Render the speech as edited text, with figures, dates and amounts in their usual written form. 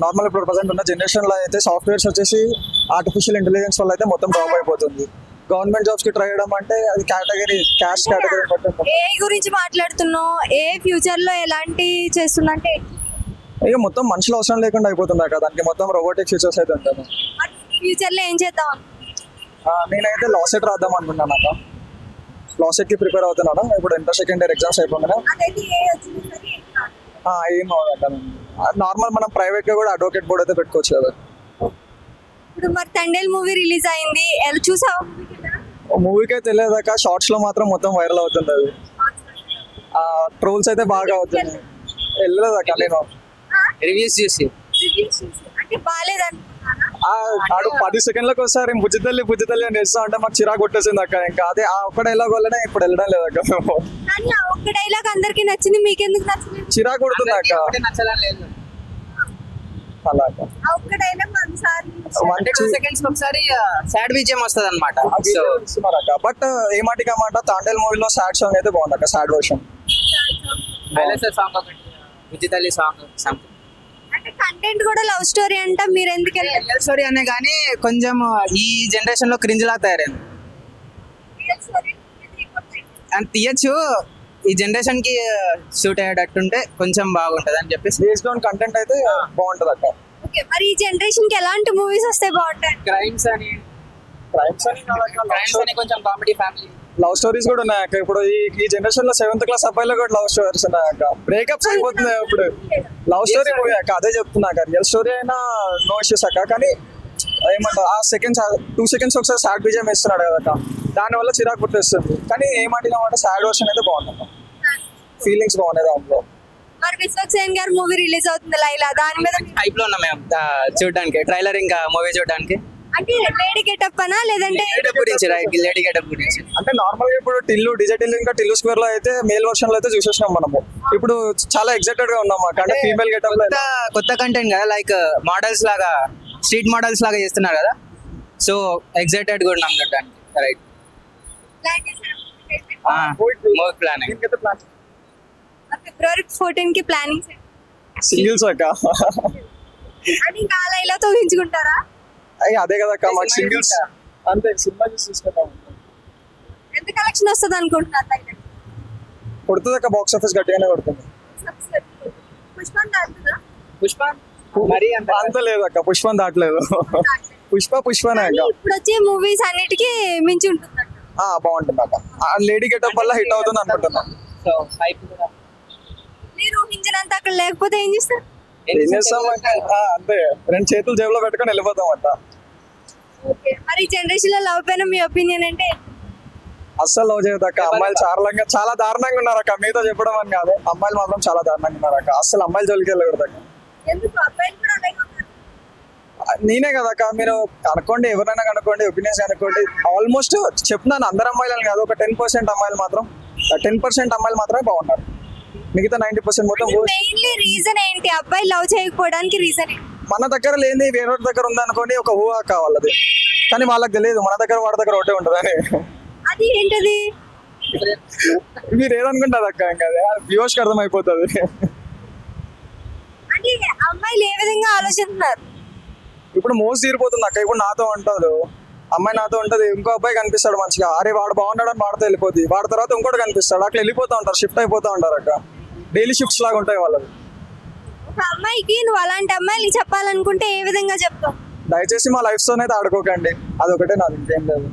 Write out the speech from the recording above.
Normal ఇప్పుడు present ఉన్న generation లో అయితే సాఫ్ట్వేర్స్ వచ్చేసి ఆర్టిఫిషియల్ ఇంటెలిజెన్స్ వల్ల అయితే మొత్తం డ్రాప్ అయిపోతుంది. గవర్నమెంట్ జాబ్స్ కి ట్రై చేయడం అంటే అది కేటగిరీ క్యాస్ట్ కేటగిరీ బట్టి ఉంటుంది. ఏ గురించి మాట్లాడుతున్నావు? ఏ ఫ్యూచర్ లో ఎలాంటి చేస్తుందంటే ఇక మొత్తం మనుషులు అవసరం లేకుండా అయిపోతుంది కదా, దానికి మొత్తం రోబోటిక్ ఫీచర్స్ అయితే ఉంటాయి. ఫ్యూచర్ లో ఏం చేద్దాం? నేనైతే లా సెట్ రాద్దాం అనుకున్నాను అక్క. లా సెట్ కి ప్రిపేర్ అవుతున్నాను. ఇప్పుడు ఇంటర్ సెకండ్ ఇయర్ ఎగ్జామ్స్ అయిపోయినా అదైతే ఏ వచ్చింది సరే ఏం కాదు. ఏం అవ్వదక్క. నార్మల్ మనం ప్రైవేట్ గా కూడా అడ్వకేట్ బోర్డ్ అయితే పెట్టుకోవచ్చు కదా. ఇప్పుడు మరి తండేల్ మూవీ రిలీజ్ అయింది, చూసావు? మూవీకి అయితే తెలియదాక షార్ట్స్ లో మాత్రం మొత్తం వైరల్ అవుతుంది. అది ట్రోల్స్ అయితే బాగా అవుతుంది. వెళ్ళలేదక్క నేను రివ్యూస్ చూసి అంటే బాగాలేదనుకున్నారా? ఆడు 10 సెకండ్లకు ఒకసారి బుజ్జితల్లి అని వేస్తా అంటే మాకు చిరాకు కొట్టేసింది అక్క. ఇంకా అదే ఆ ఒక్క డైలాగ్ వల్లనే ఇప్పుడు వెళ్ళడం లేదక్క. కానీ ఆ ఒక్క డైలాగ్ అందరికి నచ్చింది, మీకెందుకు నచ్చలేదు? చిరాకు కొడుతుంది అక్క. నచ్చడం లేదు. అలా అక్క. ఆ ఒక్క డైలాగ్ అన్సారి అంటే 2 సెకండ్స్ ఒకసారి సాడ్ విజయం వస్తుంది అనమాట. సో బట్ ఏ మాటికి ఆ మాట తాండేల్ మూవీలో సాడ్ సాంగ్ అయితే బాగుంది అక్క. సాడ్ వర్షన్ సాంగ్ ఒకటి, విజితల్లి సాంగ్ అంటే కంటెంట్ కూడా లవ్ స్టోరీ అంట, మీరు ఎందుకు వెళ్ళారు? స్టోరీ అనే కానీ కొంచెం ఈ జనరేషన్ లో క్రింజ్ లా తయారైంది. అని తీయచ్చు, ఈ జనరేషన్ కి షూట్ అయ్యేటట్టుంటే కొంచెం బాగుంటది అని చెప్పేసి. బేస్డ్ ఆన్ కంటెంట్ అయితే బాగుంటది అక్క. ఓకే, మరి ఈ జనరేషన్ కి ఎలాంటి మూవీస్ వస్తే బాగుంటాయి? క్రైమ్స్ అని కొంచెం కామెడీ ఫ్యామిలీ లవ్ స్టోరీస్ కూడా ఉన్నాయి అక్క. ఇప్పుడు ఈ జనరేషన్ లో 7th క్లాస్ అబ్బాయిలో కూడా లవ్ స్టోరీస్ ఉన్నాయి అక్క. బ్రేకప్స్ అయిపోతున్నాయి ఇప్పుడు. లవ్ స్టోరీ మూవీ అక్క, అదే చెప్తున్నా అక్క. రియల్ స్టోరీ అయినా నో ఇష్యూస్ అక్క. కానీ ఏమంటారు ఆ సెకండ్స్ 2 సెకండ్స్ ఒకసారి సాడ్ విజయం వేస్తున్నాడు కదా అక్క, దాని వల్ల చిరాకు పుట్టేస్తుంది. కానీ ఏమాటిగా మాట సాడ్ వర్షన్ అయితే బాగుంది. ఫీలింగ్స్ బాగున్నాయి దాంట్లో. మరి విశ్వక్సేన్ గారి మూవీ రిలీజ్ అవుతుంది లైలా, దాని మీద హైప్ లో ఉన్నాం మేము చూడడానికి, ట్రైలర్ ఇంకా మూవీ చూడడానికి. అంటే లేడీ గెటప్ అనా లేదంటే గురించి లేడీ గెటప్ గురించి అంటే నార్మల్ గా ఇప్పుడు టిల్లు ఇంకా టిల్లు స్క్వేర్ లో అయితే మేల్ వర్షన్ లో అయితే చూసేసినాం మనము. ఇప్పుడు చాలా ఎక్సైటెడ్ గా ఉన్నాం అక్క. అంటే ఫీమేల్ గెటప్ లో కొత్త కంటెంట్ కదా, లైక్ మోడల్స్ లాగా, స్ట్రీట్ మోడల్స్ లాగా చేస్తున్నారు కదా. సో ఎక్సైటెడ్ కూడా ఉన్నాం చూడడానికి. రైట్, మూవీ ప్లానింగ్ ఫిబ్రవరి 14 కి ప్లానింగ్ సింగిల్స్ అక్క. అని ఇంకా లైలాతో ఊహించుకుంటారా? అదే కదా అక్క మాకు సింగిల్స్ అంతే. సినిమా చూసి తీసుకుంటాం. ఎంత కలెక్షన్ వస్తుంది అనుకుంటున్నారు? కొడుతుంది అక్క, బాక్స్ ఆఫీస్ గట్టిగానే కొడుతుంది. పుష్ప మరి అంత లేదు అక్క, పుష్పం దాటలేదు. పుష్పనే అక్క. ఇప్పుడు వచ్చే మూవీస్ అన్నిటికీ మించి ఉంటుంది. బాగుంటుంది అక్క. లేడీ గెటప్ వల్ల హిట్ అవుతుంది అనుకుంటున్నా. సో హైప్ కూడా మీరు ఊహించినంత అక్కడ లేకపోతే ఏం చేస్తారు? ఏం చేస్తాం అక్క, అంతే 2 చేతులు జేబులో పెట్టుకొని వెళ్ళిపోతాం అంట. మరి జనరేషన్ లో లవ్ పైన మీ ఒపీనియన్ అంటే? అస్సలు లవ్ చేయదు అక్క. అమ్మాయిలు చాలా దారుణంగా ఉన్నారు అక్క. మీతో చెప్పడం అని కాదు, అమ్మాయిలు మాత్రం చాలా దారుణంగా ఉన్నారు అక్క. అస్సలు అమ్మాయిలు జోలికి వెళ్ళకూడదు అక్క. ఎందుకు అబ్బాయిలు కూడా అలాగే ఉన్నారు? నేనే కదా అక్క, మీరు కనుక్కోండి, ఎవరైనా కనుక్కోండి, ఒపీనియన్స్ కనుక్కోండి. ఆల్మోస్ట్ చెప్తున్నాను, అందరు అమ్మాయిలని కాదు, ఒక 10% అమ్మాయిలు మాత్రం 10% అమ్మాయిలు మాత్రమే బాగున్నారు. మిగతా 90% మొత్తం మెయిన్లీ రీజన్ ఏంటి అబ్బాయి లవ్ చేయకపోవడానికి? రీజన్ మన దగ్గర లేని వేరే దగ్గర ఉందనుకోండి, ఒక ఊహ కావాలది. కానీ వాళ్ళకి తెలియదు మన దగ్గర వాడి దగ్గర ఒకటే ఉంటుంది అని. అది ఏంటది? మీరు ఏదనుకుంటారు అక్క, ఇంకా వ్యూవర్స్కి అర్థమైపోతుంది. అంటే అమ్మాయిలు ఏ విధంగా ఆలోచిస్తున్నారు? ఇప్పుడు మోస్ట్ తీరిపోతుంది అక్క. ఇప్పుడు నాతో ఉంటాడు అమ్మాయి, నాతో ఉంటది, ఇంకో అబ్బాయి కనిపిస్తాడు మంచిగా, అరే వాడు బాగున్నాడు అని వాడితో వెళ్ళిపోద్ది. వాడి తర్వాత ఇంకోటి కనిపిస్తాడు, అట్లా వెళ్ళిపోతూ ఉంటారు, షిఫ్ట్ అయిపోతూ ఉంటారు అక్క. డైలీ షిఫ్ట్స్ లాగా ఉంటాయి వాళ్ళది. ఒక అమ్మాయికి నువ్వు అలాంటి అమ్మాయిలు చెప్పాలనుకుంటే ఏ విధంగా చెప్తావు? దయచేసి మా లైఫ్ తోనైతే ఆడుకోకండి, అదొకటే నాది, ఇంకేం లేదు.